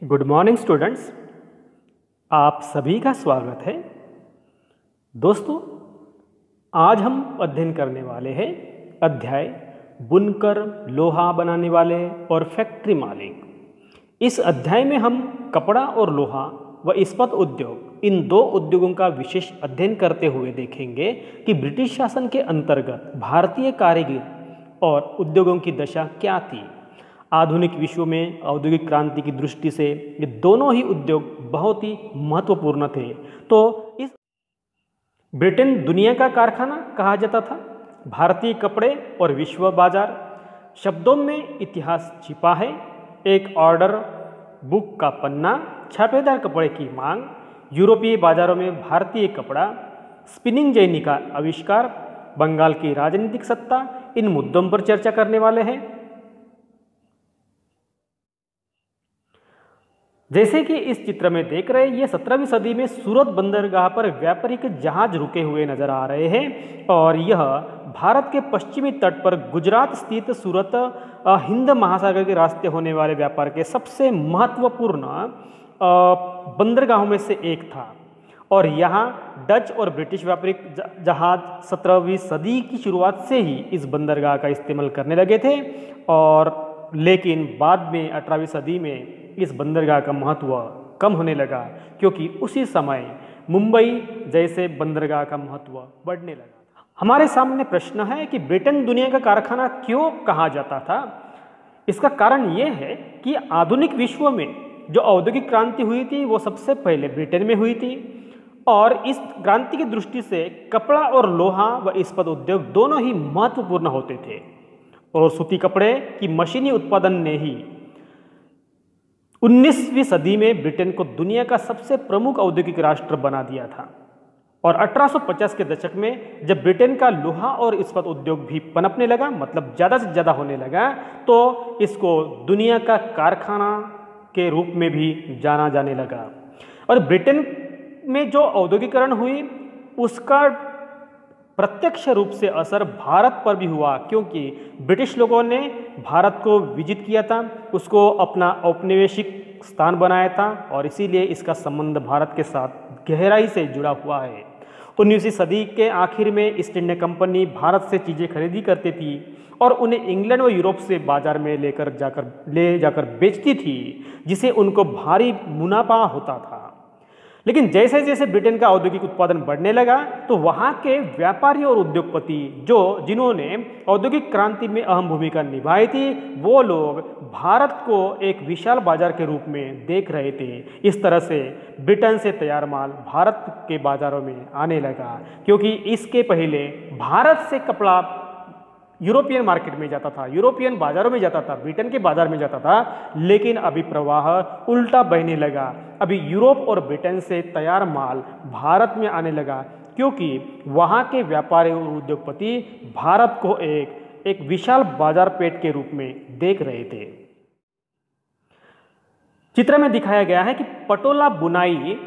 Good morning students, आप सभी का स्वागत है। दोस्तों, आज हम अध्ययन करने वाले हैं अध्याय बुनकर, लोहा बनाने वाले और फैक्ट्री मालिक। इस अध्याय में हम कपड़ा और लोहा व इस्पात उद्योग, इन दो उद्योगों का विशेष अध्ययन करते हुए देखेंगे कि ब्रिटिश शासन के अंतर्गत भारतीय कारीगर और उद्योगों की दशा क्या थी। आधुनिक विश्व में औद्योगिक क्रांति की दृष्टि से ये दोनों ही उद्योग बहुत ही महत्वपूर्ण थे। तो इस ब्रिटेन दुनिया का कारखाना कहा जाता था। भारतीय कपड़े और विश्व बाजार शब्दों में इतिहास छिपा है। एक ऑर्डर बुक का पन्ना, छापेदार कपड़े की मांग, यूरोपीय बाजारों में भारतीय कपड़ा, स्पिनिंग जेनी का आविष्कार, बंगाल की राजनीतिक सत्ता, इन मुद्दों पर चर्चा करने वाले हैं। जैसे कि इस चित्र में देख रहे हैं, ये 17वीं सदी में सूरत बंदरगाह पर व्यापारिक जहाज रुके हुए नजर आ रहे हैं और यह भारत के पश्चिमी तट पर गुजरात स्थित सूरत हिंद महासागर के रास्ते होने वाले व्यापार के सबसे महत्वपूर्ण बंदरगाहों में से एक था। और यहाँ डच और ब्रिटिश व्यापारिक जहाज 17वीं सदी की शुरुआत से ही इस बंदरगाह का इस्तेमाल करने लगे थे, और लेकिन बाद में 18वीं सदी में इस बंदरगाह का महत्व कम होने लगा, क्योंकि उसी समय मुंबई जैसे बंदरगाह का महत्व बढ़ने लगा। हमारे सामने प्रश्न है कि ब्रिटेन दुनिया का कारखाना क्यों कहा जाता था। इसका कारण यह है कि आधुनिक विश्व में जो औद्योगिक क्रांति हुई थी वो सबसे पहले ब्रिटेन में हुई थी, और इस क्रांति की दृष्टि से कपड़ा और लोहा व इस्पात उद्योग दोनों ही महत्वपूर्ण होते थे। और सूती कपड़े की मशीनी उत्पादन ने ही 19वीं सदी में ब्रिटेन को दुनिया का सबसे प्रमुख औद्योगिक राष्ट्र बना दिया था। और 1850 के दशक में जब ब्रिटेन का लोहा और इस्पात उद्योग भी पनपने लगा, मतलब ज़्यादा से ज़्यादा होने लगा, तो इसको दुनिया का कारखाना के रूप में भी जाना जाने लगा। और ब्रिटेन में जो औद्योगिकरण हुई उसका प्रत्यक्ष रूप से असर भारत पर भी हुआ, क्योंकि ब्रिटिश लोगों ने भारत को विजिट किया था, उसको अपना औपनिवेशिक स्थान बनाया था, और इसीलिए इसका संबंध भारत के साथ गहराई से जुड़ा हुआ है। 19वीं सदी के आखिर में ईस्ट इंडिया कंपनी भारत से चीज़ें खरीदी करती थी और उन्हें इंग्लैंड व यूरोप से बाजार में ले जाकर बेचती थी, जिसे उनको भारी मुनाफा होता था। लेकिन जैसे जैसे ब्रिटेन का औद्योगिक उत्पादन बढ़ने लगा, तो वहाँ के व्यापारी और उद्योगपति जिन्होंने औद्योगिक क्रांति में अहम भूमिका निभाई थी, वो लोग भारत को एक विशाल बाजार के रूप में देख रहे थे। इस तरह से ब्रिटेन से तैयार माल भारत के बाजारों में आने लगा, क्योंकि इसके पहले भारत से कपड़ा यूरोपियन मार्केट में जाता था, यूरोपियन बाजारों में जाता था, ब्रिटेन के बाजार में जाता था। लेकिन अभी प्रवाह उल्टा बहने लगा। अभी यूरोप और ब्रिटेन से तैयार माल भारत में आने लगा, क्योंकि वहाँ के व्यापारी और उद्योगपति भारत को एक विशाल बाजार पेट के रूप में देख रहे थे। चित्र में दिखाया गया है कि पटोला बुनाई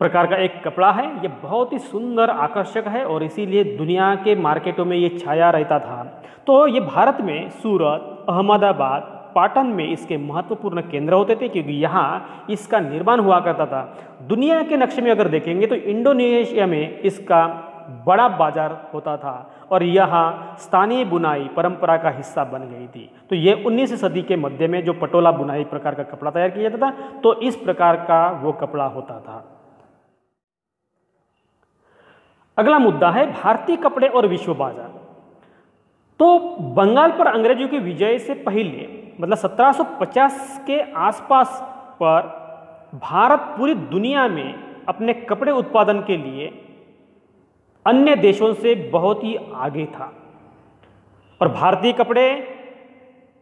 प्रकार का एक कपड़ा है। ये बहुत ही सुंदर, आकर्षक है, और इसीलिए दुनिया के मार्केटों में ये छाया रहता था। तो ये भारत में सूरत, अहमदाबाद, पाटन में इसके महत्वपूर्ण केंद्र होते थे, क्योंकि यहाँ इसका निर्माण हुआ करता था। दुनिया के नक्शे में अगर देखेंगे तो इंडोनेशिया में इसका बड़ा बाजार होता था, और यहाँ स्थानीय बुनाई परंपरा का हिस्सा बन गई थी। तो ये 19वीं सदी के मध्य में जो पटोला बुनाई प्रकार का कपड़ा तैयार किया जाता था, तो इस प्रकार का वो कपड़ा होता था। अगला मुद्दा है भारतीय कपड़े और विश्व बाजार। तो बंगाल पर अंग्रेजों की विजय से पहले, मतलब 1750 के आसपास पर भारत पूरी दुनिया में अपने कपड़े उत्पादन के लिए अन्य देशों से बहुत ही आगे था। और भारतीय कपड़े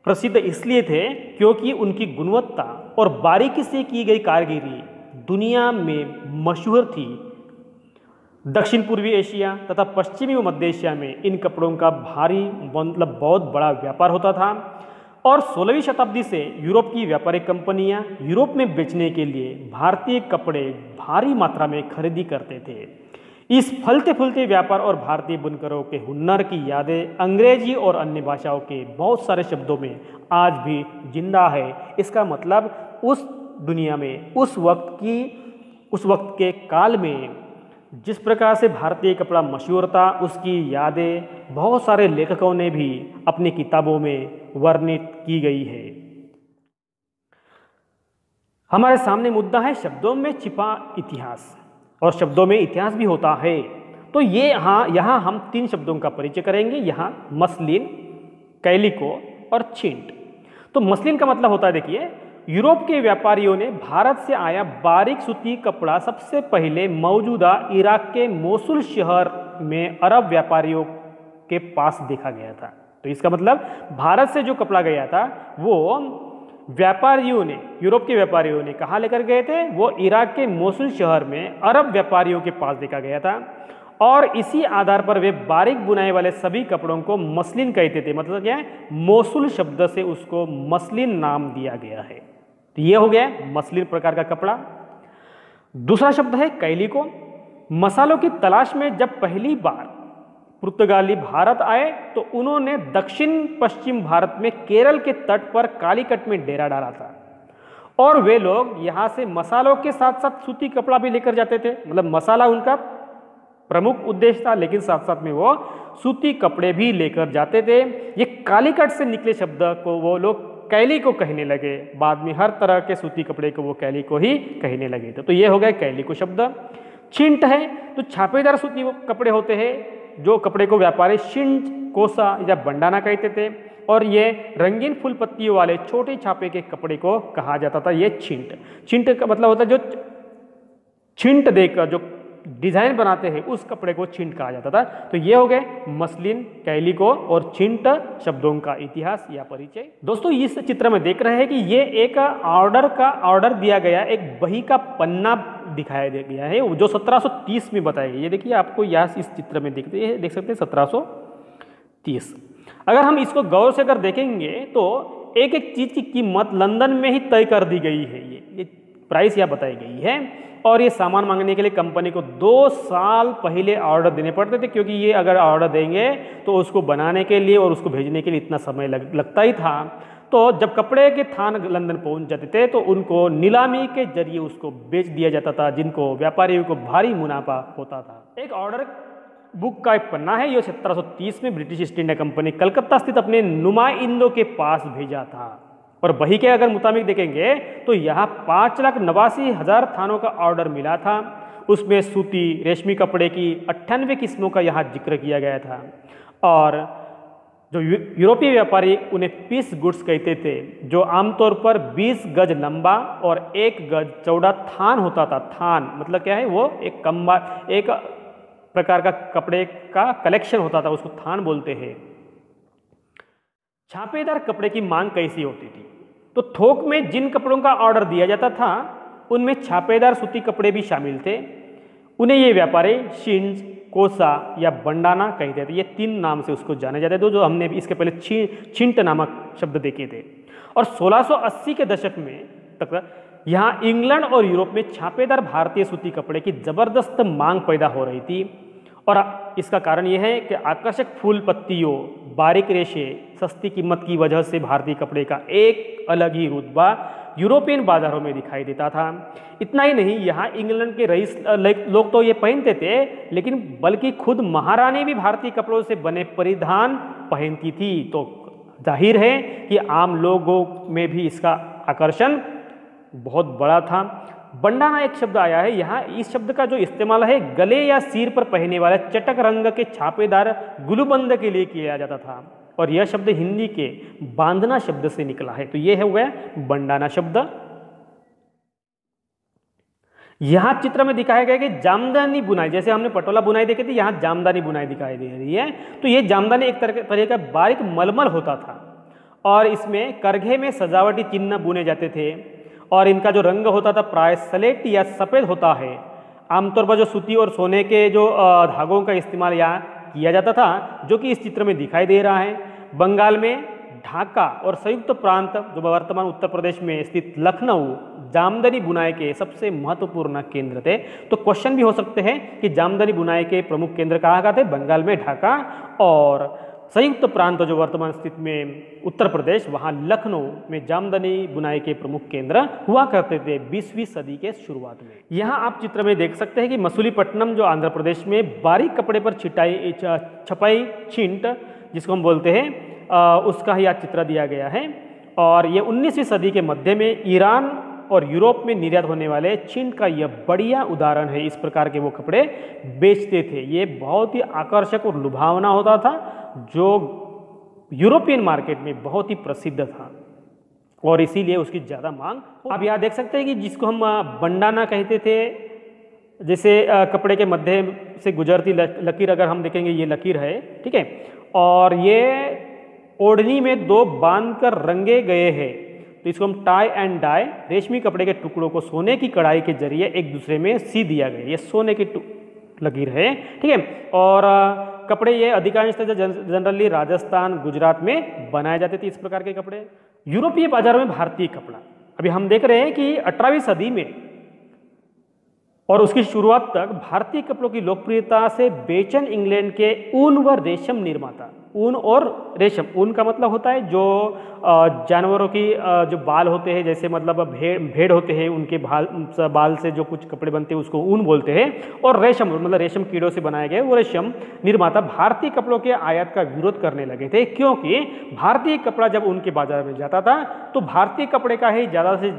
प्रसिद्ध इसलिए थे क्योंकि उनकी गुणवत्ता और बारीकी से की गई कारीगरी दुनिया में मशहूर थी। दक्षिण पूर्वी एशिया तथा पश्चिमी व मध्य एशिया में इन कपड़ों का बहुत बड़ा व्यापार होता था। और 16वीं शताब्दी से यूरोप की व्यापारिक कंपनियां यूरोप में बेचने के लिए भारतीय कपड़े भारी मात्रा में खरीदी करते थे। इस फलते फूलते व्यापार और भारतीय बुनकरों के हुनर की यादें अंग्रेजी और अन्य भाषाओं के बहुत सारे शब्दों में आज भी जिंदा है। इसका मतलब उस दुनिया में, उस वक्त के काल में जिस प्रकार से भारतीय कपड़ा मशहूर था, उसकी यादें बहुत सारे लेखकों ने भी अपनी किताबों में वर्णित की गई है। हमारे सामने मुद्दा है शब्दों में छिपा इतिहास, और शब्दों में इतिहास भी होता है। तो ये यहाँ हम 3 शब्दों का परिचय करेंगे। यहाँ मसलिन, कैलिको और छिंट। तो मसलिन का मतलब होता है, देखिए, यूरोप के व्यापारियों ने भारत से आया बारीक सूती कपड़ा सबसे पहले मौजूदा इराक के मोसुल शहर में अरब व्यापारियों के पास देखा गया था। तो इसका मतलब भारत से जो कपड़ा गया था वो व्यापारियों ने, यूरोप के व्यापारियों ने कहाँ लेकर गए थे? वो इराक के मोसुल शहर में अरब व्यापारियों के पास देखा गया था, और इसी आधार पर वे बारीक बुनाई वाले सभी कपड़ों को मसलिन कहते थे। मतलब क्या है? मोसुल शब्द से उसको मसलिन नाम दिया गया है। तो ये हो गया मसलिन प्रकार का कपड़ा। दूसरा शब्द है कैलिको। मसालों की तलाश में जब पहली बार पुर्तगाली भारत आए तो उन्होंने दक्षिण पश्चिम भारत में केरल के तट पर कालीकट में डेरा डाला था, और वे लोग यहाँ से मसालों के साथ साथ सूती कपड़ा भी लेकर जाते थे। मतलब मसाला उनका प्रमुख उद्देश्य था, लेकिन साथ साथ में वो सूती कपड़े भी लेकर जाते थे। ये कालीकट से निकले शब्द को वो लोग कैलिको कहने लगे। बाद में हर तरह के सूती कपड़े को वो कैलिको ही कहने लगे थे। तो ये हो गया कैलिको शब्द। छिंट है तो छापेदार सूती कपड़े होते हैं, जो कपड़े को व्यापारी शिंट, कोसा या बंडाना कहते थे, और ये रंगीन फूल पत्तियों वाले छोटे छापे के कपड़े को कहा जाता था। ये छिंट। छिंट का मतलब होता है जो छिंट देकर जो डिजाइन बनाते हैं उस कपड़े को छिंट कहा जाता था। तो ये हो गए मसलिन, कैलिको और छिंट शब्दों का इतिहास या परिचय। दोस्तों, इस चित्र में देख रहे हैं कि ये एक ऑर्डर दिया गया एक बही का पन्ना दिखाया गया है, जो 1730 में बताया गया। ये देखिए, आपको यहाँ इस चित्र में देख सकते हैं 1730। अगर हम इसको गौर से अगर देखेंगे तो एक एक चीज की कीमत लंदन में ही तय कर दी गई है। ये प्राइस यहाँ बताई गई है, और ये सामान मांगने के लिए कंपनी को 2 साल पहले ऑर्डर देने पड़ते थे, क्योंकि ये अगर ऑर्डर देंगे तो उसको बनाने के लिए और उसको भेजने के लिए इतना समय लगता ही था। तो जब कपड़े के थान लंदन पहुंच जाते थे तो उनको नीलामी के जरिए उसको बेच दिया जाता था, जिनको व्यापारियों को भारी मुनाफा होता था। एक ऑर्डर बुक का एक पन्ना है, ये 1730 में British east India company Calcutta स्थित अपने नुमाइंदों के पास भेजा था। और बही के अगर मुताबिक देखेंगे तो यहाँ 5,89,000 थानों का ऑर्डर मिला था। उसमें सूती, रेशमी कपड़े की 98 किस्मों का यहाँ जिक्र किया गया था, और जो यूरोपीय व्यापारी उन्हें पीस गुड्स कहते थे, जो आमतौर पर 20 गज लंबा और 1 गज चौड़ा थान होता था। थान मतलब क्या है? वो एक प्रकार का कपड़े का कलेक्शन होता था, उसको थान बोलते हैं। छापेदार कपड़े की मांग कैसी होती थी? तो थोक में जिन कपड़ों का ऑर्डर दिया जाता था उनमें छापेदार सूती कपड़े भी शामिल थे। उन्हें ये व्यापारी शिंज, कोसा या बंडाना कहते थे। ये 3 नाम से उसको जाने जाते थे, जो हमने इसके पहले छिंट नामक शब्द देखे थे। और 1680 के दशक में तक यहाँ इंग्लैंड और यूरोप में छापेदार भारतीय सूती कपड़े की जबरदस्त मांग पैदा हो रही थी, और इसका कारण यह है कि आकर्षक फूल पत्तियों, बारीक रेशे, सस्ती कीमत की वजह से भारतीय कपड़े का एक अलग ही रुतबा यूरोपियन बाजारों में दिखाई देता था। इतना ही नहीं, यहाँ इंग्लैंड के रईस लोग तो ये पहनते थे, लेकिन बल्कि खुद महारानी भी भारतीय कपड़ों से बने परिधान पहनती थी। तो जाहिर है कि आम लोगों में भी इसका आकर्षण बहुत बड़ा था। बंडाना एक शब्द आया है यहाँ। इस शब्द का जो इस्तेमाल है गले या सिर पर पहनने वाले चटक रंग के छापेदार गुलबंद के लिए किया जाता था, और यह शब्द हिंदी के बांधना शब्द से निकला है। तो यह हो गया बंडाना शब्द। यहाँ चित्र में दिखाया गया कि जामदानी बुनाई, जैसे हमने पटोला बुनाई देखी थी, यहाँ जामदानी बुनाई दिखाई दे रही है। तो ये जामदानी एक तरह का बारीक मलमल होता था, और इसमें करघे में सजावटी चिन्ह बुने जाते थे, और इनका जो रंग होता था प्राय सलेटी या सफ़ेद होता है। आमतौर पर जो सूती और सोने के जो धागों का इस्तेमाल यहाँ किया जाता था, जो कि इस चित्र में दिखाई दे रहा है। बंगाल में ढाका और संयुक्त प्रांत, जो वर्तमान उत्तर प्रदेश में स्थित लखनऊ, जामदानी बुनाई के सबसे महत्वपूर्ण केंद्र थे। तो क्वेश्चन भी हो सकते हैं कि जामदानी बुनाई के प्रमुख केंद्र कहाँ थे? बंगाल में ढाका और संयुक्त प्रांत जो वर्तमान स्थिति में उत्तर प्रदेश, वहाँ लखनऊ में जामदानी बुनाई के प्रमुख केंद्र हुआ करते थे 20वीं सदी के शुरुआत में। यहाँ आप चित्र में देख सकते हैं कि मसूलीपट्टनम जो आंध्र प्रदेश में बारीक कपड़े पर छपाई छिंट जिसको हम बोलते हैं उसका ही आज चित्र दिया गया है। और ये 19वीं सदी के मध्य में ईरान और यूरोप में निर्यात होने वाले छिंट का यह बढ़िया उदाहरण है। इस प्रकार के वो कपड़े बेचते थे। ये बहुत ही आकर्षक और लुभावना होता था जो यूरोपियन मार्केट में बहुत ही प्रसिद्ध था और इसीलिए उसकी ज़्यादा मांग। आप यहाँ देख सकते हैं कि जिसको हम बंडाना कहते थे, जैसे कपड़े के मध्य से गुजरती लकीर, अगर हम देखेंगे ये लकीर है, ठीक है, और ये ओढ़नी में दो बांध कर रंगे गए हैं, तो इसको हम टाई एंड डाई, रेशमी कपड़े के टुकड़ों को सोने की कढ़ाई के जरिए एक दूसरे में सी दिया गया, ये सोने की लकीर है, ठीक है। और कपड़े ये अधिकांशतः जनरली राजस्थान, गुजरात में बनाए जाते थे इस प्रकार के कपड़े। यूरोपीय बाजारों में भारतीय कपड़ा, अभी हम देख रहे हैं कि 18वीं सदी में और उसकी शुरुआत तक भारतीय कपड़ों की लोकप्रियता से बेचन इंग्लैंड के ऊन व रेशम निर्माता, ऊन और रेशम, ऊन का मतलब होता है जो जानवरों की जो बाल होते हैं, जैसे मतलब भेड़ होते हैं, उनके बाल से जो कुछ कपड़े बनते हैं उसको ऊन बोलते हैं, और रेशम मतलब रेशम कीड़ों से बनाए गए वो रेशम निर्माता भारतीय कपड़ों के आयात का विरोध करने लगे थे, क्योंकि भारतीय कपड़ा जब उनके बाजार में जाता था तो भारतीय कपड़े का ही ज़्यादा से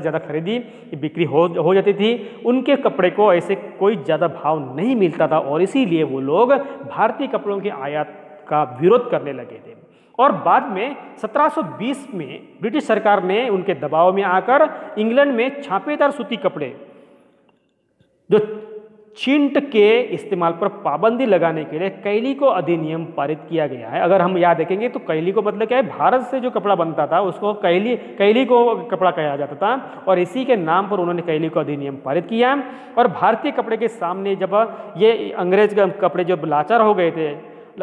ज़्यादा खरीदी बिक्री हो जाती थी। उनके कपड़े को ऐसे कोई ज़्यादा भाव नहीं मिलता था और इसीलिए वो लोग भारतीय कपड़ों के आयात का विरोध करने लगे थे। और बाद में 1720 में ब्रिटिश सरकार ने उनके दबाव में आकर इंग्लैंड में छापेदार सूती कपड़े जो छिंट के इस्तेमाल पर पाबंदी लगाने के लिए कैली को अधिनियम पारित किया गया है। अगर हम याद देखेंगे तो कैली को मतलब क्या है, भारत से जो कपड़ा बनता था उसको कैली को कपड़ा कहा जाता था और इसी के नाम पर उन्होंने कैली को अधिनियम पारित किया। और भारतीय कपड़े के सामने जब ये अंग्रेज कपड़े जो लाचार हो गए थे,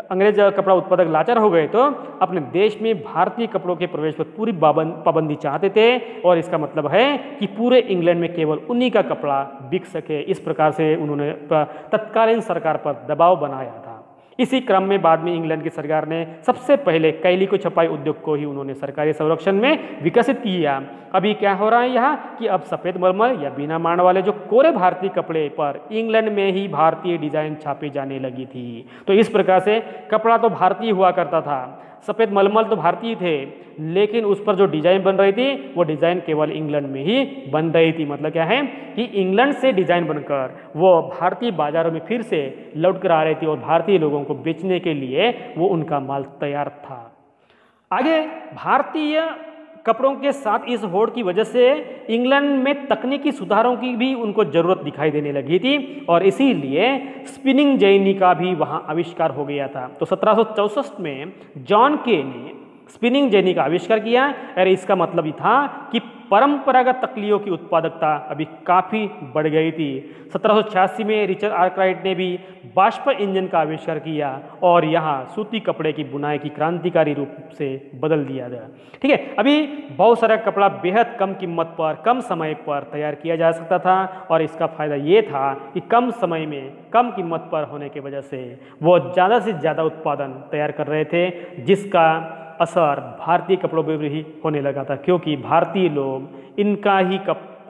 अंग्रेज कपड़ा उत्पादक लाचार हो गए, तो अपने देश में भारतीय कपड़ों के प्रवेश पर पूरी पाबंदी चाहते थे और इसका मतलब है कि पूरे इंग्लैंड में केवल उन्हीं का कपड़ा बिक सके। इस प्रकार से उन्होंने तत्कालीन सरकार पर दबाव बनाया था। इसी क्रम में बाद में इंग्लैंड की सरकार ने सबसे पहले कैली को छपाई उद्योग को ही उन्होंने सरकारी संरक्षण में विकसित किया। अभी क्या हो रहा है यहाँ कि अब सफ़ेद मलमल या बिना मांड वाले जो कोरे भारतीय कपड़े पर इंग्लैंड में ही भारतीय डिजाइन छापे जाने लगी थी। तो इस प्रकार से कपड़ा तो भारतीय हुआ करता था, सफ़ेद मलमल तो भारतीय थे, लेकिन उस पर जो डिजाइन बन रही थी वो डिजाइन केवल इंग्लैंड में ही बन रही थी। मतलब क्या है कि इंग्लैंड से डिजाइन बनकर वो भारतीय बाजारों में फिर से लौट कर आ रही थी और भारतीय लोगों को बेचने के लिए वो उनका माल तैयार था। आगे भारतीय कपड़ों के साथ इस होड़ की वजह से इंग्लैंड में तकनीकी सुधारों की भी उनको जरूरत दिखाई देने लगी थी और इसीलिए स्पिनिंग जेनी का भी वहां आविष्कार हो गया था। तो 1764 में जॉन के ने स्पिनिंग जेनी का आविष्कार किया और इसका मतलब ही था कि परंपरागत तकलियों की उत्पादकता अभी काफ़ी बढ़ गई थी। 1786 में रिचर्ड आर्कराइट ने भी बाष्प इंजन का आविष्कार किया और यहाँ सूती कपड़े की बुनाई की क्रांतिकारी रूप से बदल दिया गया। ठीक है, अभी बहुत सारा कपड़ा बेहद कम कीमत पर कम समय पर तैयार किया जा सकता था और इसका फायदा ये था कि कम समय में कम कीमत पर होने की वजह से वो ज़्यादा से ज़्यादा उत्पादन तैयार कर रहे थे, जिसका असर भारतीय कपड़ों पर भी होने लगा था, क्योंकि भारतीय लोग इनका ही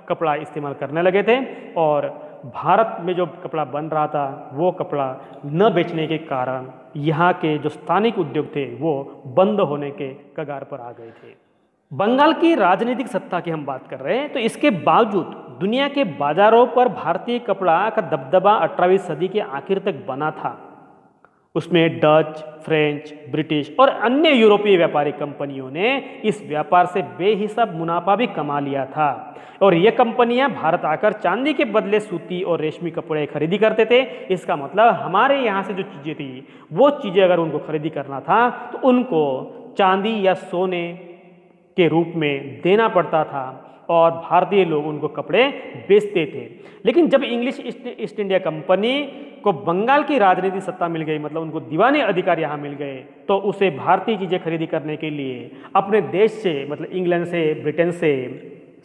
कपड़ा इस्तेमाल करने लगे थे और भारत में जो कपड़ा बन रहा था वो कपड़ा न बेचने के कारण यहाँ के जो स्थानिक उद्योग थे वो बंद होने के कगार पर आ गए थे। बंगाल की राजनीतिक सत्ता की हम बात कर रहे हैं, तो इसके बावजूद दुनिया के बाजारों पर भारतीय कपड़ा का दबदबा 18वीं सदी के आखिर तक बना था। उसमें डच, फ्रेंच, ब्रिटिश और अन्य यूरोपीय व्यापारिक कंपनियों ने इस व्यापार से बेहिसाब मुनाफा भी कमा लिया था और ये कंपनियां भारत आकर चांदी के बदले सूती और रेशमी कपड़े खरीदी करते थे। इसका मतलब हमारे यहाँ से जो चीज़ें थी वो चीज़ें अगर उनको खरीदी करना था तो उनको चांदी या सोने के रूप में देना पड़ता था और भारतीय लोग उनको कपड़े बेचते थे। लेकिन जब इंग्लिश ईस्ट इंडिया कंपनी को बंगाल की राजनीतिक सत्ता मिल गई, मतलब उनको दीवाने अधिकार यहाँ मिल गए, तो उसे भारतीय चीज़ें खरीदी करने के लिए अपने देश से, मतलब इंग्लैंड से, ब्रिटेन से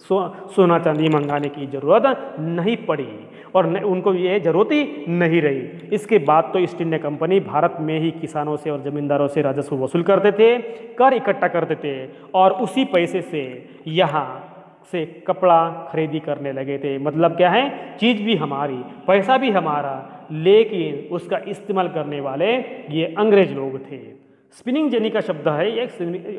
सोना चांदी मंगाने की ज़रूरत नहीं पड़ी और उनको ये ज़रूरत ही नहीं रही। इसके बाद तो ईस्ट इंडिया कंपनी भारत में ही किसानों से और ज़मींदारों से राजस्व वसूल करते थे, कर इकट्ठा करते थे और उसी पैसे से यहाँ से कपड़ा खरीदी करने लगे थे। मतलब क्या है, चीज़ भी हमारी, पैसा भी हमारा, लेकिन उसका इस्तेमाल करने वाले ये अंग्रेज लोग थे। स्पिनिंग जेनी का शब्द है,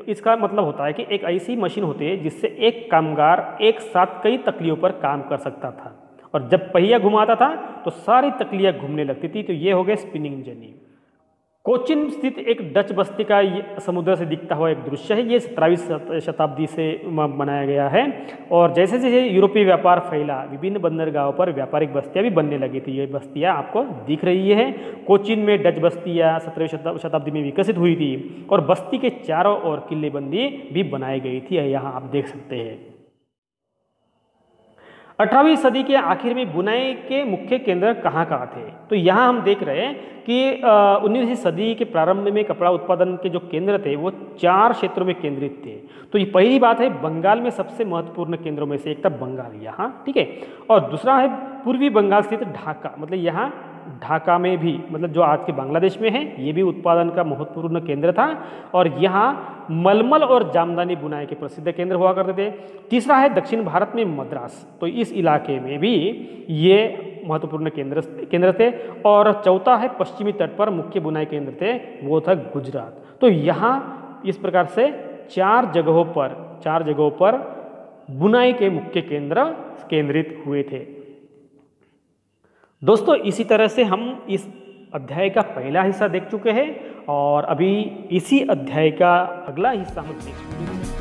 इसका मतलब होता है कि एक ऐसी मशीन होती है जिससे एक कामगार एक साथ कई तकलियों पर काम कर सकता था और जब पहिया घुमाता था तो सारी तकलियाँ घूमने लगती थी। तो ये हो गया स्पिनिंग जेनी। कोचिन स्थित एक डच बस्ती का समुद्र से दिखता हुआ एक दृश्य है। ये 17वीं शताब्दी से बनाया गया है और जैसे जैसे यूरोपीय व्यापार फैला विभिन्न बंदरगाहों पर व्यापारिक बस्तियां भी बनने लगी थी। ये बस्तियां आपको दिख रही है। कोचिन में डच बस्तियां 17वीं शताब्दी में विकसित हुई थी और बस्ती के चारों ओर किलेबंदी भी बनाई गई थी। यहाँ आप देख सकते हैं। 18वीं सदी के आखिर में बुनाई के मुख्य केंद्र कहाँ थे? तो यहाँ हम देख रहे हैं कि 19वीं सदी के प्रारंभ में कपड़ा उत्पादन के जो केंद्र थे वो 4 क्षेत्रों में केंद्रित थे। तो ये पहली बात है, बंगाल में सबसे महत्वपूर्ण केंद्रों में से एक था बंगाल यहाँ, ठीक है। और दूसरा है पूर्वी बंगाल स्थित ढाका, मतलब यहाँ ढाका में भी, मतलब जो आज के बांग्लादेश में है, ये भी उत्पादन का महत्वपूर्ण केंद्र था और यहाँ मलमल और जामदानी बुनाई के प्रसिद्ध केंद्र हुआ करते थे। तीसरा है दक्षिण भारत में मद्रास, तो इस इलाके में भी ये महत्वपूर्ण केंद्र थे। और चौथा है पश्चिमी तट पर मुख्य बुनाई केंद्र थे, वो था गुजरात। तो यहाँ इस प्रकार से 4 जगहों पर बुनाई के मुख्य केंद्र केंद्रित हुए थे। दोस्तों, इसी तरह से हम इस अध्याय का पहला हिस्सा देख चुके हैं और अभी इसी अध्याय का अगला हिस्सा हम देख चुके हैं।